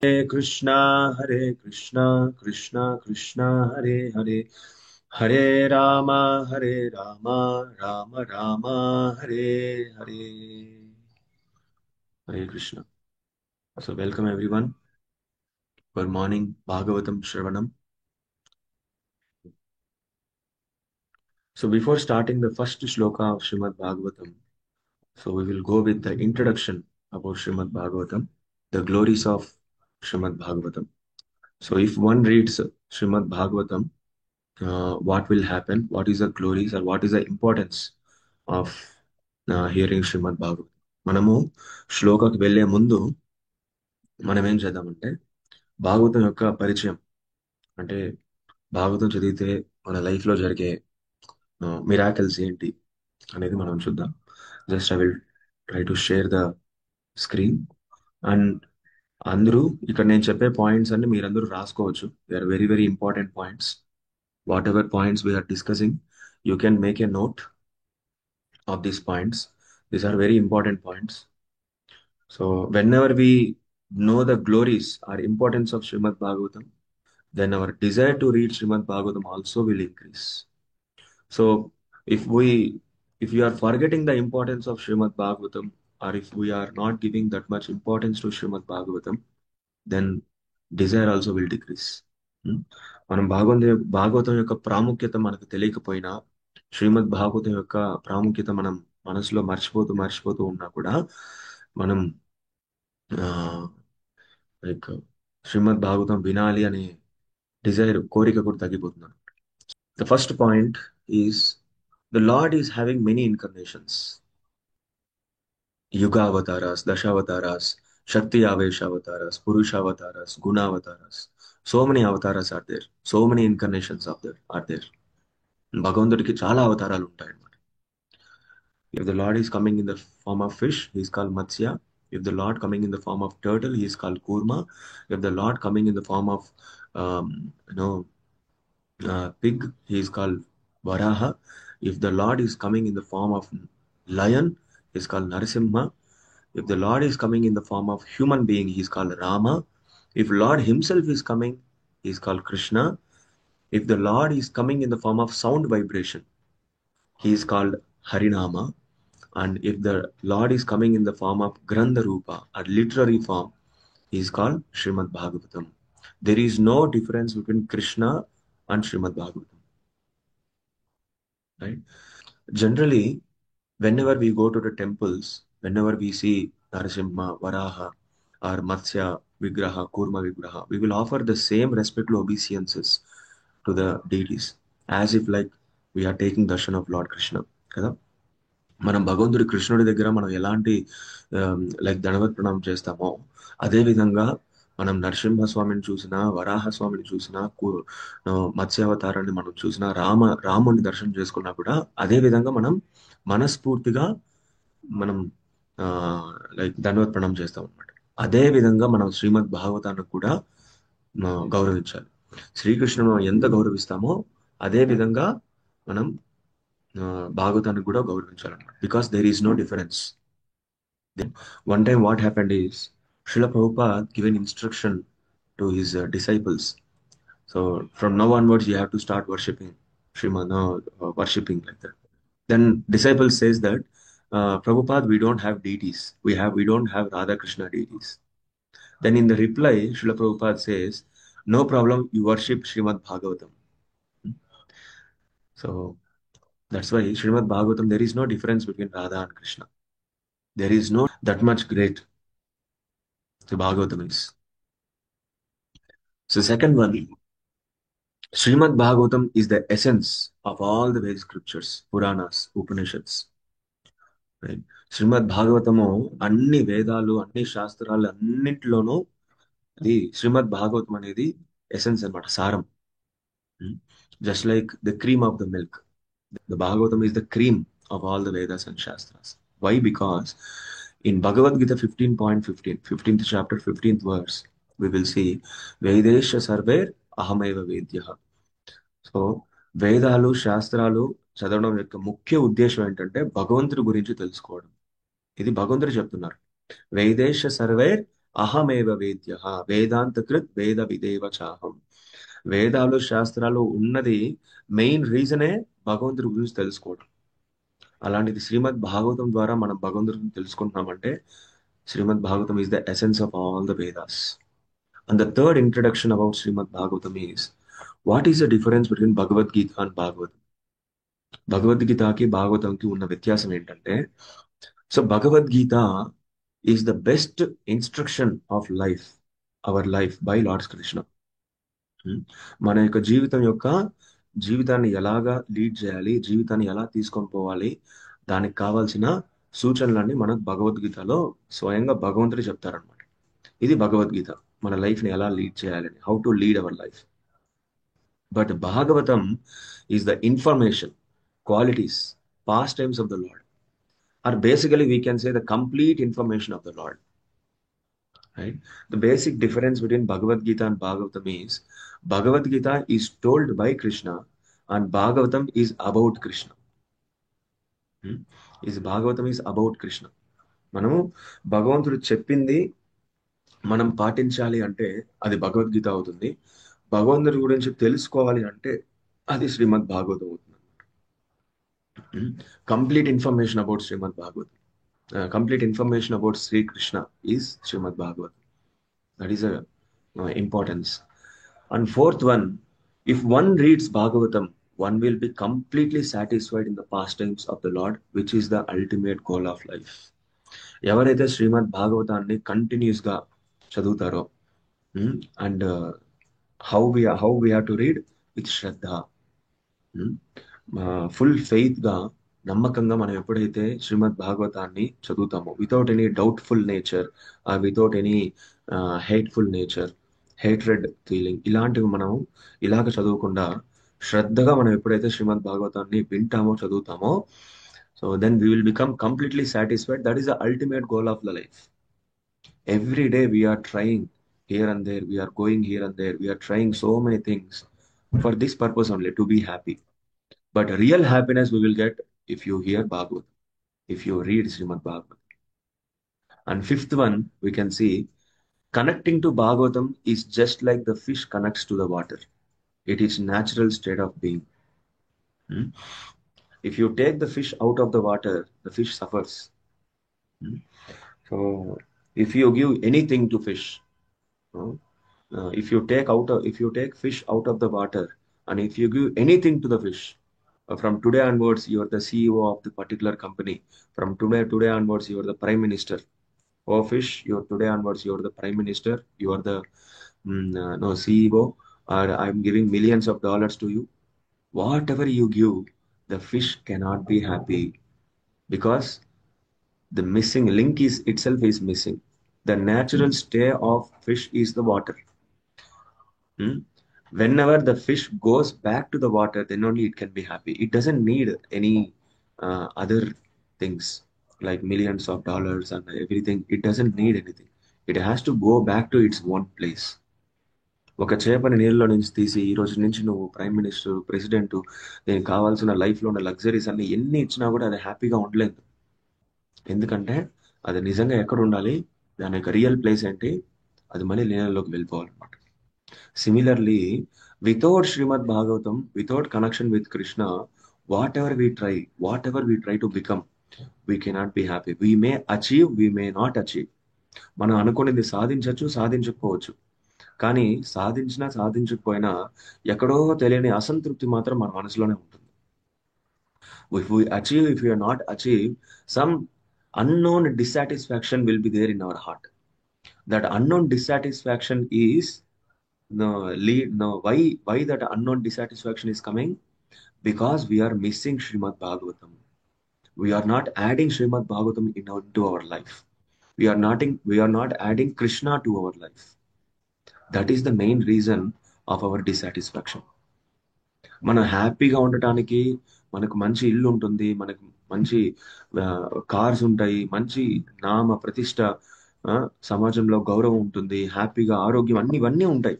Hare Krishna, Krishna Krishna, Hare Hare, Hare Rama, Hare Rama, Rama Rama, Hare Hare. Hare Krishna. So welcome everyone for morning Bhagavatam Shravanam. So before starting the first shloka of Srimad Bhagavatam, so we will go with the introduction about Srimad Bhagavatam, the glories of Srimad Bhagavatam. So if one reads Srimad Bhagavatam, what will happen, what is the glories or what is the importance of hearing శ్రీమద్ భాగవతం. మనము శ్లోకకి వెళ్ళే ముందు మనం ఏం చేద్దామంటే భాగవతం యొక్క పరిచయం, అంటే భాగవతం చదివితే మన లైఫ్ లో జరిగే మిరాకిల్స్ ఏంటి అనేది మనం చూద్దాం. Just I will try to share the screen. And అందరూ ఇక్కడ నేను చెప్పే పాయింట్స్ అన్ని మీరందరూ రాసుకోవచ్చు. They are very very important points. Whatever points we are discussing, you can make a note of these points. These are very important points. So whenever we know the glories or importance of Srimad Bhagavatam, then our desire to read Srimad Bhagavatam also will increase. So if we if we are forgetting the importance of Srimad Bhagavatam, or if we are not giving that much importance to Srimad Bhagavatam, then desire also will decrease. Hmm? మనం భాగవతం యొక్క ప్రాముఖ్యత మనకు తెలియకపోయినా, శ్రీమద్ భాగవతం యొక్క ప్రాముఖ్యత మనం మనసులో మర్చిపోతూ ఉన్నా కూడా మనం లైక్ శ్రీమద్ భాగవతం వినాలి అనే కోరిక కూడా తగ్గిపోతున్నాను. The first point is the lord is having many incarnations. Yuga-avataras, Dasha-avataras, Shakti-avesh-avataras, Purusha-avataras, Guna-avataras. So many avatars are there. So many incarnations are there. భగవంతుడికి చాలా అవతారాలు ఉంటాయి అన్నమాట. If the Lord is coming in the form of fish, he is called Matsya. If the Lord coming in the form of turtle, he is called Kurma. If the Lord coming in the form of um, you know pig, he is called Varaha. If the Lord is coming in the form of lion, he is called Narasimha. If the Lord is coming in the form of human being, he is called Rama. If Lord himself is coming, he is called Krishna. If the Lord is coming in the form of sound vibration, he is called Harinama. And if the Lord is coming in the form of Grantha Rupa, or literary form, he is called Srimad Bhagavatam. There is no difference between Krishna and Srimad Bhagavatam. Right? Generally, whenever we go to the temples, whenever we see Narasimha, Varaha, or Matsya Vigraha, Kurma Vigraha, we will offer the same respectful obeisances to the deities, as if like we are taking darshan of Lord Krishna. కదా, మనం భగవంతుడి కృష్ణుడి దగ్గర మనం ఎలాంటి like దండవత్ ప్రణామం చేస్తామో, అదే విధంగా మనం నరసింహస్వామిని చూసినా, వరాహస్వామిని చూసినా, మత్స్యావతారాన్ని మనం చూసినా, రాముడిని దర్శనం చేసుకున్నా కూడా అదే విధంగా మనం మనస్ఫూర్తిగా మనం లైక్ దండవత్ ప్రణామం చేస్తాం అనమాట. అదే విధంగా మనం శ్రీమద్ భాగవతాన్ని కూడా గౌరవించాలి. శ్రీకృష్ణుని మనం ఎంత గౌరవిస్తామో అదే విధంగా మనం భాగవతాన్ని కూడా గౌరవించాలన్నమాట. Because there is no difference. One time what happened is Srila Prabhupada given instruction to his disciples. So from now onwards you have to start worshipping Srimad, worshipping like that. Then disciple says that Prabhupada, we don't have deities. We don't have Radha Krishna deities. Then in the reply, Srila Prabhupada says, no problem, you worship Srimad Bhagavatam. So that's why Srimad Bhagavatam, there is no difference between Radha and Krishna. There is no that much great the Bhagavatam is. So second one, Srimad Bhagavatam is the essence of all the Vedic scriptures, Puranas, Upanishads. Right? శ్రీమద్ భాగవతము అన్ని వేదాలు, అన్ని శాస్త్రాలు అన్నింటిలోనూ అది శ్రీమద్ భాగవతం అనేది essence అన్నమాట, సారం. Just like the cream of the milk, the Bhagavatam is the cream of all the Vedas and Shastras. Why? Because in Bhagavad Gita 15.15, 15th chapter, 15th verse, we will see Vedesha Sarver Ahameva Vedyaha. So వేదాలు, శాస్త్రాలు చదవడం యొక్క ముఖ్య ఉద్దేశం ఏంటంటే భగవంతుడి గురించి తెలుసుకోవడం. ఇది భగవంతుడు చెప్తున్నారు. వేదేశ సర్వేర్ అహమేవ వేద్య వేదాంత కృత్ వేద విదేవ చాహం. వేదాలు శాస్త్రాలు ఉన్నది మెయిన్ రీజనే భగవంతుడి గురించి తెలుసుకోవడం. అలాంటిది శ్రీమద్ భాగవతం ద్వారా మనం భగవంతుడిని తెలుసుకుంటున్నామంటే Srimad Bhagavatam is the essence of all the Vedas. And the third introduction about Srimad Bhagavatam is what is the difference between Bhagavad Gita and Bhagavatam. భగవద్గీతకి భాగవతంకి ఉన్న వ్యత్యాసం ఏంటంటే, so Bhagavad Gita is the best instruction of life, our life by lord's Krishna. మన యొక్క జీవితాన్ని ఎలాగా లీడ్ చేయాలి, జీవితాన్ని ఎలా తీసుకొని పోవాలి, దానికి కావాల్సిన సూచనలన్నీ మనకు భగవద్గీతలో స్వయంగా భగవంతుడు చెప్తారనమాట. ఇది భగవద్గీత, మన లైఫ్ ని ఎలా లీడ్ చేయాలని, how to lead our life. But Bhagavatam is the information, qualities, pastimes of the Lord, or basically we can say the complete information of the Lord. Right? The basic difference between Bhagavad Gita and Bhagavatam is Bhagavad Gita is told by Krishna and Bhagavatam is about Krishna. Is Bhagavatam is about Krishna. మనము భగవంతుడు చెప్పింది మనం పాటించాలి అంటే అది భగవద్గీత అవుతుంది. భగవంతుడి గురించి తెలుసుకోవాలి అంటే అది శ్రీమద్ భాగవతం అవుతుంది. Complete information about Srimad Bhagavatam. Complete information about Sri Krishna is Srimad Bhagavatam. That is a importance. And fourth one, if one reads Bhagavatam, one will be completely satisfied in the pastimes of the Lord, which is the ultimate goal of life. ఎవరైతే శ్రీమద్ భాగవతాన్ని continuous గా చదువుతారో, and how we have to read with shraddha, full faith గా, నమ్మకంగా మనం ఎప్పుడైతే శ్రీమద్ భాగవతాన్ని చదువుతామో without any doubtful nature, without any hateful nature, hatred feeling, ఇలాంటివి మనం ఇలాగ చదవకుండా శ్రద్ధగా మనం ఎప్పుడైతే శ్రీమద్ భాగవతాన్ని వింటామో చదువుతామో, so then we will become completely satisfied. That is the ultimate goal of the life. Every day we're trying here and there, we are going here and there, we are trying so many things for this purpose only, to be happy. But real happiness we will get if you hear Bhagavad, if you read Srimad Bhagavad. And fifth one, we can see connecting to Bhagavatam is just like the fish connects to the water. It is natural state of being. Hmm? If you take the fish out of the water, the fish suffers. Hmm? So if you give anything to fish, if you take fish out of the water and if you give anything to the fish, from today onwards you are the CEO of the particular company, from today onwards you are the prime minister. Oh fish, you are today onwards you are the prime minister, you are the no CEO, or I'm giving millions of dollars to you. Whatever you give, the fish cannot be happy, because the missing link is itself is missing. The natural stay of fish is the water. Whenever the fish goes back to the water, then only it can be happy. It doesn't need any other things like millions of dollars and everything. It doesn't need anything. It has to go back to its own place. ఒక చేపని నీళ్ళలో నుంచి తీసి ఈ రోజు నుంచి నువ్వు prime minister, president, దీనికి కావాల్సిన లైఫ్లో ఉన్న లగ్జరీస్ అన్ని ఎన్ని ఇచ్చినా కూడా అది హ్యాపీగా ఉండలేదు. ఎందుకంటే అది నిజంగా ఎక్కడ ఉండాలి, దాని యొక్క రియల్ ప్లేస్ ఏంటి, అది మళ్ళీ నీళ్ళలోకి వెళ్ళిపోవాలన్నమాట. Similarly, without Srimad Bhagavatam, without connection with Krishna, whatever we try to become, we cannot be happy. We may achieve, we may not achieve. మనం అనుకునేది సాధించవచ్చు, సాధించకపోవచ్చు. కానీ సాధించినా సాధించకపోయినా ఎక్కడో తెలియని అసంతృప్తి మాత్రం మన మనసులోనే ఉంటుంది. If we achieve, if we are not achieve, some unknown dissatisfaction will be there in our heart. That unknown dissatisfaction is why that unknown dissatisfaction is coming? Because we are missing Srimad Bhagavatam. We are not adding Srimad Bhagavatam into our life. We are not adding Krishna to our life. That is the main reason of our dissatisfaction. మనం హ్యాపీగా ఉండటానికి మనకు మంచి ఇల్లు ఉంటుంది, మనకు మంచి cars ఉంటాయి, మంచి నామ ప్రతిష్ట, సమాజంలో గౌరవం ఉంటుంది, హ్యాపీగా ఆరోగ్యం, ఇవన్నీ ఉంటాయి.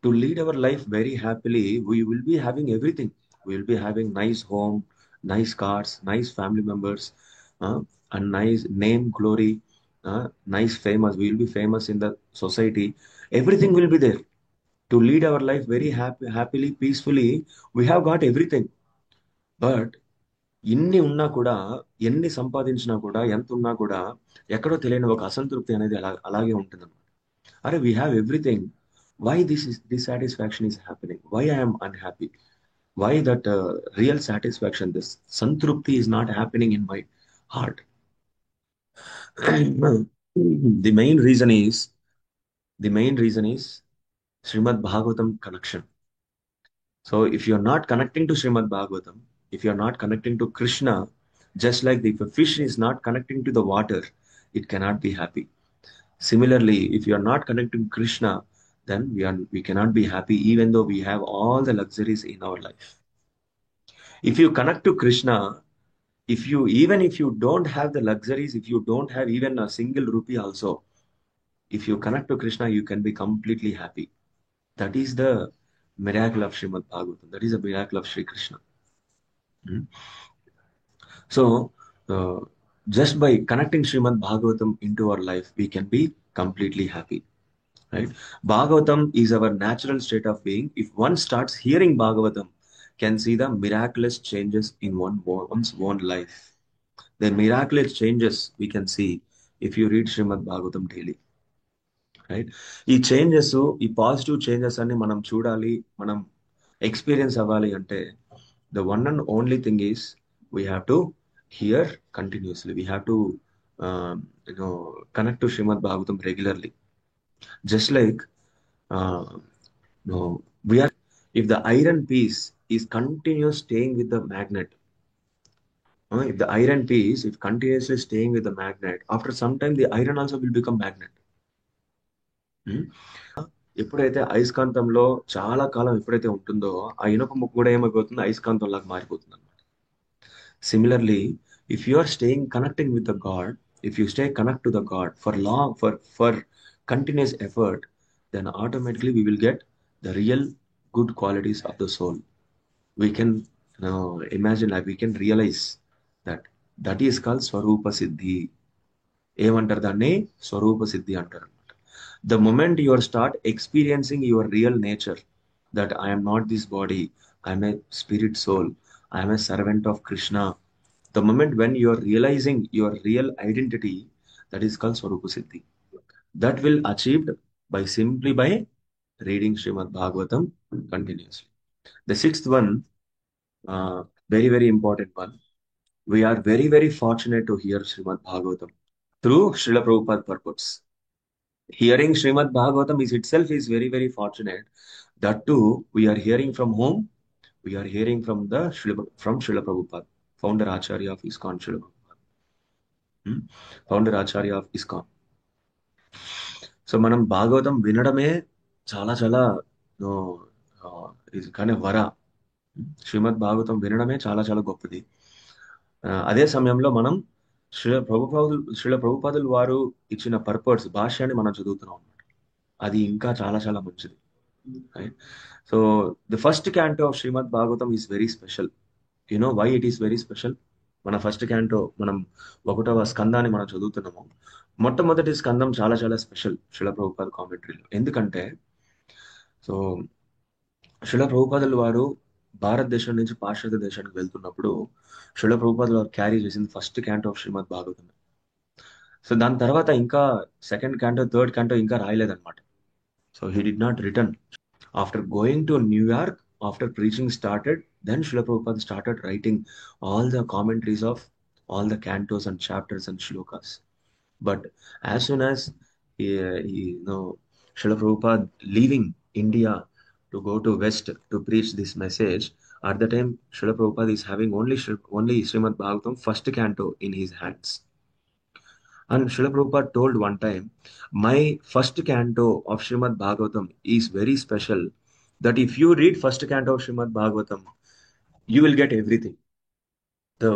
To lead our life very happily, we will be having everything. We will be having nice home, nice cars, nice family members, and nice name, glory, nice, famous. We will be famous in the society. Everything will be there to lead our life very happily, peacefully. We have got everything. But ఇన్ని ఉన్నా కూడా, ఎన్ని సంపాదించినా కూడా, ఎంత ఉన్నా కూడా, ఎక్కడో తెలియని ఒక అసంతృప్తి అనేది అలాగే ఉంటుంది. అరే, we have everything. Why this satisfaction is happening? Why I'm unhappy? Why that real satisfaction, this santrupti is not happening in my heart? The main reason is the main reason is Srimad Bhagavatam connection. So if you're not connecting to Srimad Bhagavatam, if you're not connecting to Krishna, just like if a fish is not connecting to the water, it cannot be happy. Similarly, if you're not connecting to Krishna, then we cannot be happy even though we have all the luxuries in our life. If you connect to Krishna, if you don't have the luxuries, if you don't have even a single rupee also, if you connect to Krishna, you can be completely happy. That is the miracle of Srimad Bhagavatam. That is the miracle of Sri Krishna. Hmm. So, uh, just by connecting Srimad Bhagavatam into our life, we can be completely happy, right? Bhagavatam is our natural state of being. If one starts hearing Bhagavatam, can see the miraculous changes in one's own life. The miraculous changes we can see if you read Srimad Bhagavatam daily, right? ఈ changes, ఈ positive changes అన్ని మనం చూడాలి, మనం experience అవ్వాలి అంటే the one and only thing is we have to hear continuously. We have to you know connect to Srimad Bhagavatam regularly. Just like we are, if the iron piece is continuous staying with the magnet, if the iron piece is continuously staying with the magnet, after some time the iron also will become magnet. ఎప్పుడైతే అయస్కాంతంలో చాలా కాలం ఎప్పుడైతే ఉంటుందో, ఆ ఇనుప ముక్క కూడా ఏమైపోతుంది, అయస్కాంతం లాగా మారిపోతుంది అనమాట. Similarly, if you are staying connecting with the god, if you stay connect to the god for long, for continuous effort, then automatically we will get the real good qualities of the soul. We can imagine, we can realize that that is called swarupa siddhi. ఏమంటారు దాన్ని? స్వరూప సిద్ధి అంటారు. The moment you start experiencing your real nature, that I am not this body, I am a spirit soul, I am a servant of Krishna. The moment when you are realizing your real identity, that is called Swarupa Siddhi. That will achieved by simply by reading Srimad Bhagavatam continuously. The sixth one, very very important one. We are very very fortunate to hear Srimad Bhagavatam through Srila Prabhupada purports. Hearing Srimad Bhagavatam is itself is very, very fortunate. That too, we are hearing from whom? We are hearing from from Srila Prabhupada, founder Acharya of ISKCON, Srila Prabhupada. Founder Acharya of ISKCON. So మనం భాగవతం వినడమే చాలా చాలా no, ఇది కానీ వర. శ్రీమద్ భాగవతం వినడమే చాలా చాలా గొప్పది. అదే సమయంలో మనం శ్రీల ప్రభుపాదులు వారు ఇచ్చిన పర్పస్ భాష్యాన్ని మనం చదువుతున్నాం. అది ఇంకా చాలా చాలా మంచిది, right? So the first canto of Srimad Bhagavatam is very special. You know why it is very special? మన ఫస్ట్ క్యాంటో, మనం 1వ స్కందాన్ని మనం చదువుతున్నాము. మొట్టమొదటి స్కందం చాలా చాలా స్పెషల్ శిల ప్రభుపాద కామెంటరీలో. ఎందుకంటే, సో శిల ప్రభుపాదులు వారు భారతదేశం నుంచి పాశ్చాత్య దేశానికి వెళ్తున్నప్పుడు శిల ప్రభుపాదులు వారు క్యారీ చేసింది first canto of Srimad Bhagavatam. So దాని తర్వాత ఇంకా సెకండ్ క్యాంటో, థర్డ్ క్యాంటో ఇంకా రాయలేదన్నమాట. So he did not return. After going to New York, after preaching started, then Srila Prabhupada started writing all the commentaries of all the cantos and chapters and shlokas. But as soon as Srila Prabhupada leaving India to go to West to preach this message, at the time Srila Prabhupada is having only Srimad Bhagavatam first canto in his hands. And Srila Prabhupada told one time, my first canto of Srimad Bhagavatam is very special, that if you read first canto of Srimad Bhagavatam, you will get everything. The,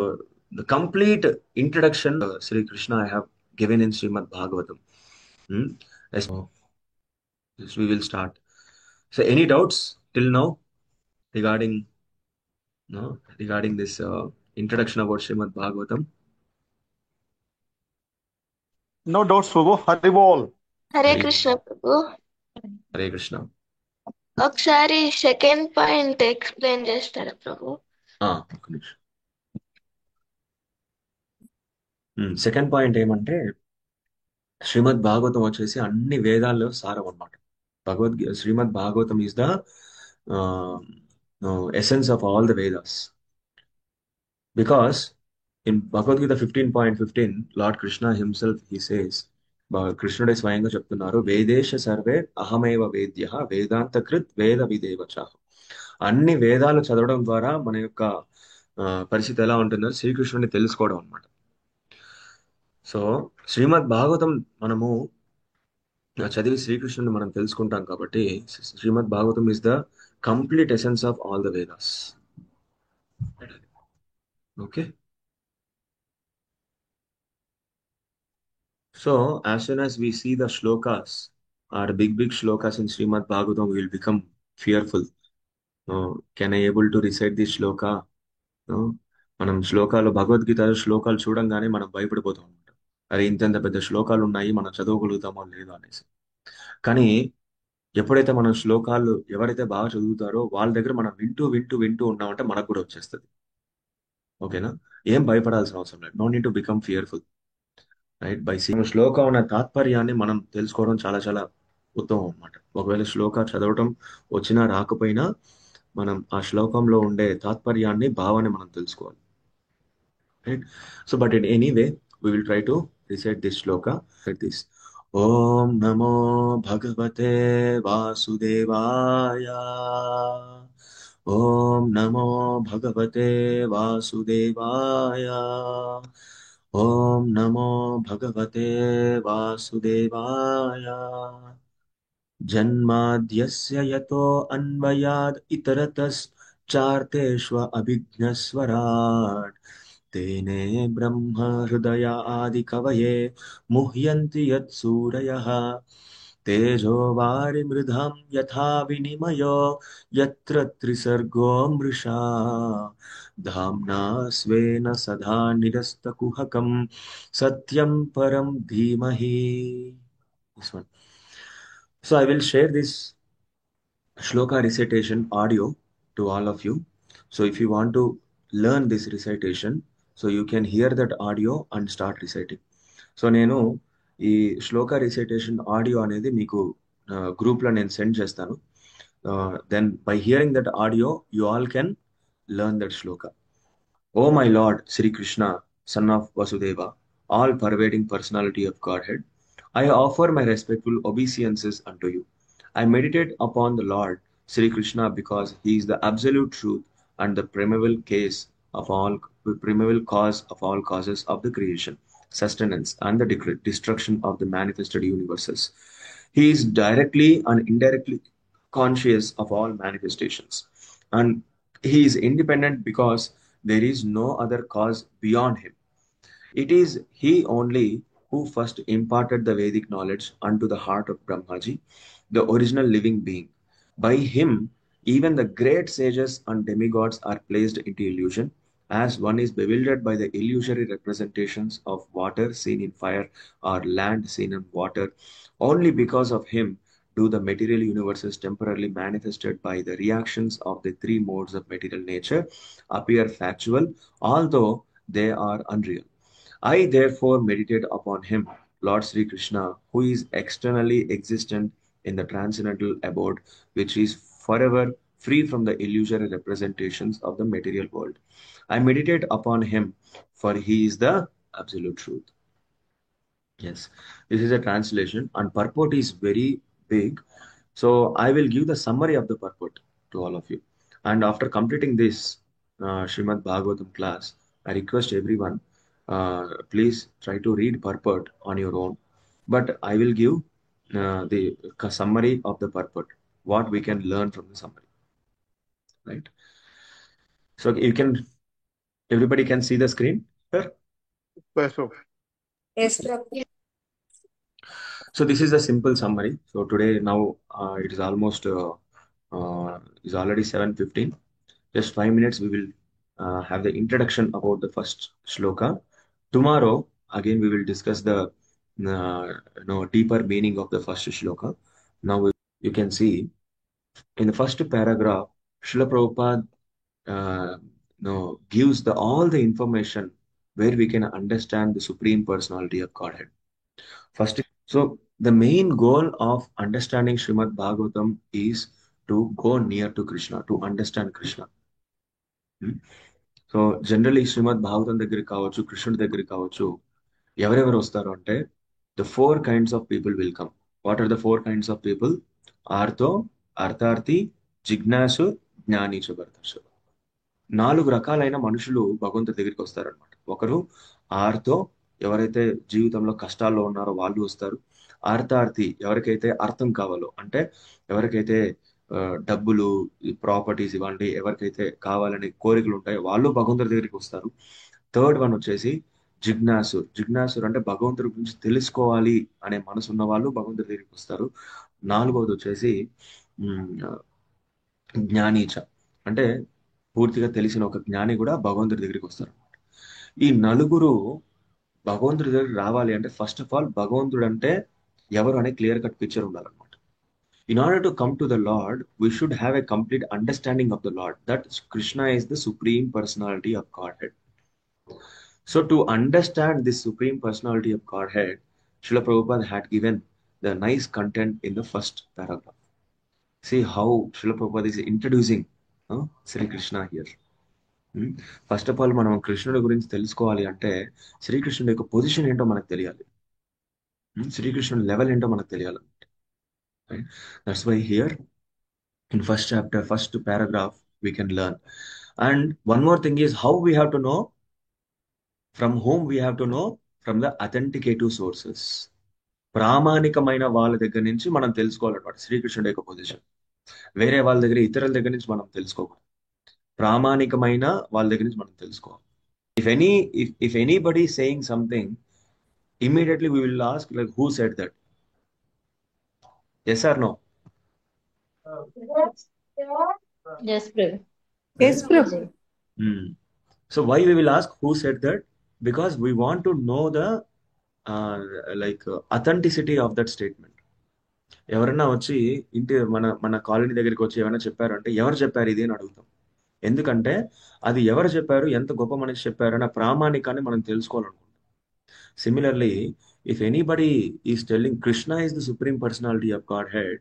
the complete introduction, Sri Krishna I have given in Srimad Bhagavatam. Yes, yes, we will start. So any doubts till now regarding, no, regarding this introduction about Srimad Bhagavatam? No doubts, Prabhu. Haribol. Hare Hari Krishna Bol. Prabhu. Hare Krishna. ఒకసారి second point explain చేస్తారా ప్రభు? ఒక్క నిమిషం. Second point ఏమంటే శ్రీమద్ భాగవతం వచ్చేసి అన్ని వేదాల్లో సారం అన్నమాట. Srimad Bhagavatam is the essence of all the Vedas. Because in Bhagavad Gita 15.15 lord Krishna himself he says, కృష్ణుడే స్వయంగా చెప్తున్నారు, వేదేశ సర్వే అహమేవ వేద్య వేదాంత కృత్ వేద విదేవచ. అన్ని వేదాలు చదవడం ద్వారా మన యొక్క పరిస్థితి ఎలా ఉంటుందో శ్రీకృష్ణుని తెలుసుకోవడం అన్నమాట. సో శ్రీమద్ భాగవతం మనము చదివి శ్రీకృష్ణుని మనం తెలుసుకుంటాం కాబట్టి Srimad Bhagavatam is the complete essence of all the Vedas. Okay. So, as soon as we see the shlokas, or big shlokas in Srimad Bhagavatam, we will become fearful. Can I able to recite this shloka? No? మనం శ్లోకాలు భగవద్గీత శ్లోకాలు చూడంగానే మనం భయపడిపోతాం అనమాట. అరే ఇంత పెద్ద శ్లోకాలు ఉన్నాయి, మనం చదవగలుగుతామో లేదో అనేసి. కానీ ఎప్పుడైతే మనం శ్లోకాలు ఎవరైతే బాగా చదువుతారో వాళ్ళ దగ్గర మనం వింటూ వింటూ వింటూ ఉన్నామంటే మనకు కూడా వచ్చేస్తుంది. ఓకేనా? ఏం భయపడాల్సిన అవసరం లేదు. No need to become fearful. Right? By seeing శ్లోకం ఉన్న తాత్పర్యాన్ని మనం తెలుసుకోవడం చాలా చాలా ఉత్తమం అన్నమాట. ఒకవేళ శ్లోక చదవటం వచ్చినా రాకపోయినా మనం ఆ శ్లోకంలో ఉండే తాత్పర్యాన్ని భావాన్ని మనం తెలుసుకోవాలి. Right? So but in any way we will try to recite this shloka like this. Om Namo Bhagavate Vasudevaya. Om Namo Bhagavate Vasudevaya. Om Namo Bhagavate Vasudevaya. जन्माद्यस्य यतो अन्वयाद् इतरतश्चार्तेष्व अभिज्ञस्वराट् तेने ब्रह्म हृदय आदिकवये मुह्यन्ति यत्सूरयः तेजो वारिमृधां यथा विनिमयो यत्र त्रिसर्गो मृषा धाम्ना स्वेन सदा निरस्तकुहकं सत्यं परं धीमहि. This one. So I will share this shloka recitation audio to all of you. So if you want to learn this recitation, so you can hear that audio and start reciting. So నేను ఈ శ్లోక recitation audio అనేది మీకు గ్రూప్లో నేను send చేస్తాను. Then by hearing that audio you all can learn that shloka. O my Lord, Sri Krishna, Son of Vasudeva, all pervading personality of Godhead, I offer my respectful obeisances unto you. I meditate upon the Lord, Sri Krishna, because he is the absolute truth and the primeval primeval cause of all causes of the creation, sustenance, and the destruction of the manifested universes. He is directly and indirectly conscious of all manifestations. And he is independent because there is no other cause beyond him. It is he only who first imparted the Vedic knowledge unto the heart of Brahmaji, the original living being. By him, even the great sages and demigods are placed into illusion, as one is bewildered by the illusory representations of water seen in fire or land seen in water. Only because of him do the material universes temporarily manifested by the reactions of the three modes of material nature appear factual, although they are unreal. I therefore meditate upon him, Lord Sri Krishna, who is externally existent in the transcendental abode, which is forever free from the illusory representations of the material world. I meditate upon him, for he is the absolute truth. Yes, this is a translation, and purport is very big. So I will give the summary of the purport to all of you. And after completing this Srimad Bhagavatam class, I request everyone, please try to read purport on your own. But I will give the summary of the purport, what we can learn from the summary, right? So you can, everybody can see the screen here. Yes, Prabhu. Yes, Prabhu. So this is a simple summary. So today now it is almost is already 7:15. Just 5 minutes we will have the introduction about the first shloka. Tomorrow again we will discuss the deeper meaning of the first shloka. Now you can see in the first paragraph, Srila Prabhupada gives all the information where we can understand the Supreme Personality of Godhead. First, so the main goal of understanding Srimad Bhagavatam is to go near to Krishna, to understand Krishna. So generally Srimad Bhagavatam దగ్గరికి కావచ్చు, కృష్ణుడి దగ్గరికి కావచ్చు, ఎవరెవరు వస్తారు అంటే the 4 kinds of people will come. What are the 4 kinds of people? ఆర్తో, అర్థార్థి, జిజ్ఞాసు, జ్ఞానీచ భరతర్షు. 4 రకాలైన మనుషులు భగవంతుడి దగ్గరికి వస్తారనమాట. ఒకరు ఆర్తో, ఎవరైతే జీవితంలో కష్టాల్లో ఉన్నారో వాళ్ళు వస్తారు. అర్థార్థి, ఎవరికైతే అర్థం కావాలో, అంటే ఎవరికైతే డబ్బులు, ప్రాపర్టీస్ ఇవ్వండి, ఎవరికైతే కావాలని కోరికలు ఉంటాయో వాళ్ళు భగవంతుడి దగ్గరికి వస్తారు. థర్డ్ వన్ వచ్చేసి జిజ్ఞాసుర్. జిజ్ఞాసుర్ అంటే భగవంతుడి గురించి తెలుసుకోవాలి అనే మనసు ఉన్న వాళ్ళు భగవంతుడి దగ్గరికి వస్తారు. 4వది వచ్చేసి జ్ఞానీచ, అంటే పూర్తిగా తెలిసిన ఒక జ్ఞాని కూడా భగవంతుడి దగ్గరికి వస్తారు. ఈ 4 భగవంతుడి దగ్గరికి రావాలి అంటే ఫస్ట్ ఆఫ్ ఆల్ భగవంతుడు అంటే ఎవరు అనే క్లియర్ కట్ పిక్చర్ ఉండాలన్నమాట. In order to come to the Lord, we should have a complete understanding of the Lord, that Krishna is the Supreme Personality of Godhead. So to understand this Supreme Personality of Godhead, Srila Prabhupada had given the nice content in the first paragraph. See how Srila Prabhupada is introducing Sri Krishna here. First of all మనం కృష్ణుడి గురించి తెలుసుకోవాలి అంటే శ్రీకృష్ణుడి యొక్క position ఏంటో మనకు తెలియాలి, శ్రీకృష్ణుడి లెవెల్ ఏంటో మనకు తెలియాలి. That's why here in first chapter, first paragraph, we can learn. And one more thing is how we have to know, from whom we have to know, from the authenticative sources. ప్రామాణికమైన వాళ్ళ దగ్గర నుంచి మనం తెలుసుకోవాలన్నమాట శ్రీకృష్ణుడి యొక్క position. వేరే వాళ్ళ దగ్గర, ఇతరుల దగ్గర నుంచి మనం తెలుసుకోకూడదు. ప్రామాణికమైన వాళ్ళ దగ్గర నుంచి మనం తెలుసుకోవాలి. If anybody is saying something, immediately we will ask, like, who said that? Yes or no? Yes, Prabhu. Yes, Prabhu. So why we will ask who said that? Because we want to know the authenticity of that statement. ఎవరన్నా వచ్చి ఇంటి మన colony దగ్గరికి వచ్చి ఏమైనా చెప్పారు అంటే ఎవరు చెప్పారు ఇది అని అడుగుతాం. ఎందుకంటే అది ఎవరు చెప్పారు, ఎంత గొప్ప మనిషి చెప్పారు అన్న ప్రామాణికాన్ని మనం తెలుసుకోవాలనుకుంటాం. Similarly, if anybody is telling Krishna is the Supreme Personality of Godhead,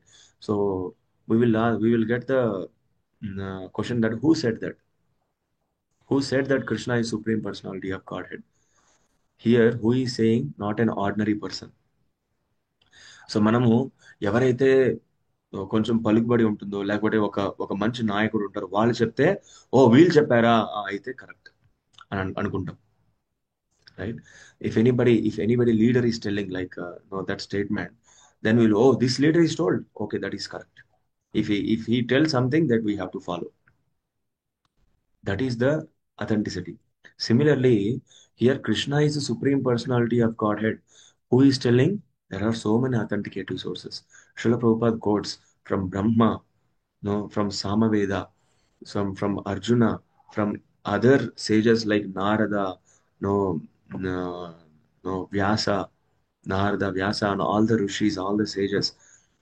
so we will get the question that who said that? Who said that Krishna is Supreme Personality of Godhead? Here, who is saying not an ordinary person. So మనము ఎవరైతే కొంచెం పలుకుబడి ఉంటుందో, లేకపోతే ఒక మంచి నాయకుడు ఉంటారో వాళ్ళు చెప్తే ఓ వీళ్ళు చెప్పారా అయితే కరెక్ట్ అని అనుకుంటాం, right? If anybody leader is telling that statement, then we'll, oh, this leader is told, okay, that is correct. If he tells something, that we have to follow. That is the authenticity. Similarly, here Krishna is the Supreme Personality of Godhead. Who is telling? There are so many authenticative sources. Srila Prabhupada quotes from Brahma, from Samaveda, from Arjuna, from other sages like Narada, Vyasa, and all the rishis, all the sages.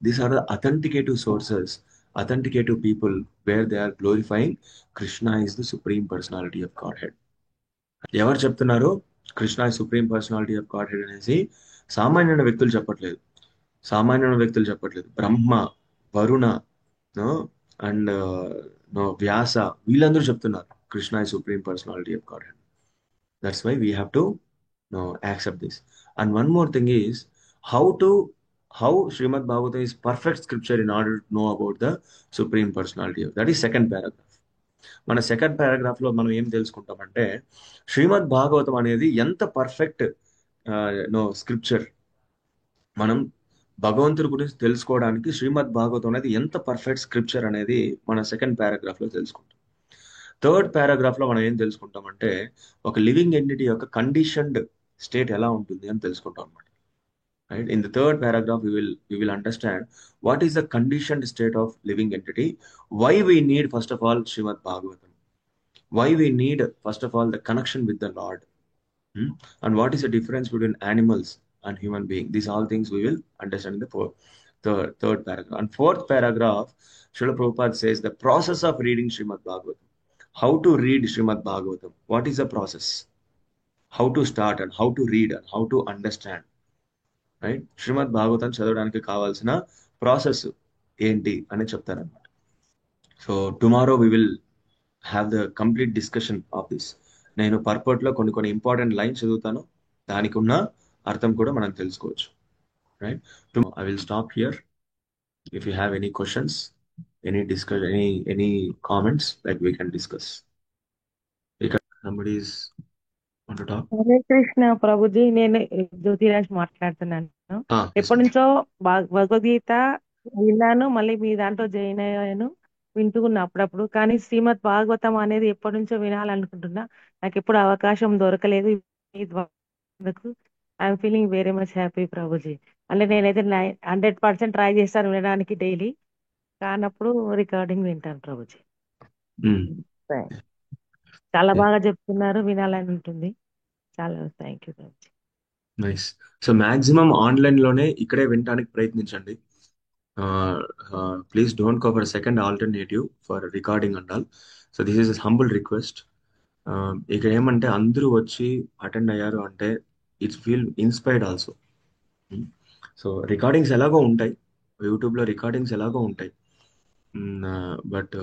These are the authenticative sources, authenticative people, where they are glorifying Krishna is the Supreme Personality of Godhead. ఎవరు చెప్తున్నారు Krishna supreme personality of God head అనేసి? సామాన్యమైన వ్యక్తులు చెప్పట్లేదు. బ్రహ్మ, Varuna and Vyasa, వీళ్ళందరూ చెప్తున్నారు Krishna supreme personality of Godhead. That's why we have to accept this. And one more thing is how Srimad Bhagavatam is perfect scripture in order to know about the Supreme Personality. That is second paragraph. మన second paragraph లో మనం ఏం తెలుసుకుంటామంటే శ్రీమద్ భాగవతం అనేది ఎంత perfect scripture. మనం భగవంతుడి గురించి తెలుసుకోవడానికి శ్రీమద్ భాగవతం అనేది ఎంత పర్ఫెక్ట్ స్క్రిప్చర్ అనేది మన సెకండ్ పారాగ్రాఫ్ లో తెలుసుకుంటాం. థర్డ్ పారాగ్రాఫ్ లో మనం ఏం తెలుసుకుంటామంటే ఒక లివింగ్ ఎంటిటీ యొక్క కండిషన్డ్ స్టేట్ ఎలా ఉంటుంది అని తెలుసుకుంటాం అనమాట. Right? In the third paragraph, we will understand what is the conditioned state of living entity, why we need first of all Srimad Bhagavatam, why we need first of all the connection with the Lord, and what is the difference between animals and human being. These all things we will understand in the third paragraph. And fourth paragraph, Srila Prabhupada says the process of reading Srimad Bhagavatam. How to read Srimad Bhagavatam? What is the process? How to start and how to read and how to understand, right? Srimad Bhagavatam చదవడానికి కావాల్సిన process ఏంటి అని చెప్తారన్నమాట. So tomorrow we will have the complete discussion of this. నేను పర్పట్లో కొన్ని important lines చదువుతాను, దానికి ఉన్న అర్థం కూడా మనం తెలుసుకోవచ్చు. Right? I will stop here. If you have any questions, any discuss, any comments, like we can discuss. ఇక్కడ somebody is want to talk? Hare Krishna Prabhuji, నేను జ్యోతిరాజ్ మాట్లాడుతున్నాను. Yes. ఎప్పటి నుంచో భగవద్గీత విన్నాను, మళ్ళీ మీ దాంట్లో జాయిన్ అయ్యాను, వింటున్నా అప్పుడప్పుడు. కానీ శ్రీమద్ భాగవతం అనేది ఎప్పటి నుంచో వినాలనుకుంటున్నా, నాకు ఎప్పుడు అవకాశం దొరకలేదు. I'm feeling very much happy Prabhuji. అంటే నేనైతే 100% ట్రై చేస్తాను వినడానికి డైలీ, కానప్పుడు రికార్డింగ్ వింటాను ప్రభుజీ. చాలా బాగా చెప్తున్నారు, వినాలని ఉంటుంది. చాలా thank you Prabhuji. Nice. So maximum online లోనే ఇక్కడే వినడానికి ప్రయత్నించండి. Please don't go for second alternative for recording and all. So this is humble request. ఇక ఏమంటే అందరూ వచ్చి అటెండ్ అయ్యారు అంటే it's feel inspired also. So recordings ఎలాగో ఉంటాయి, యూట్యూబ్లో రికార్డింగ్స్ ఎలాగో ఉంటాయి, బట్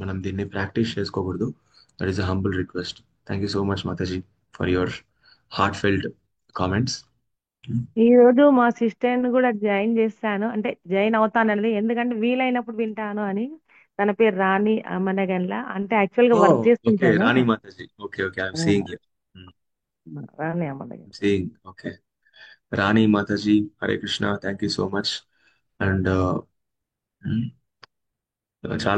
మనం దీన్ని ప్రాక్టీస్ చేసుకోకూడదు. That is a humble request. Thank you so much Mataji for your heart felt comments. ఈ రోజు మా సిస్టర్ ని కూడా జాయిన్ చేస్తాను, అంటే జాయిన్ అవుతానండి, ఎందుకంటే వీలైనప్పుడు వింటాను అని. తన పేరు రాణి అమ్మనగన్ల, అంటే యాక్చువల్ గా వర్క్ ఓకే, చేస్తుంటాను. Rani Mataji. Okay, okay, I'm seeing here. Rani అమ్మనగన్. Seeing. Okay, Rani Mataji, Hare Krishna, thank you so much. And చాలా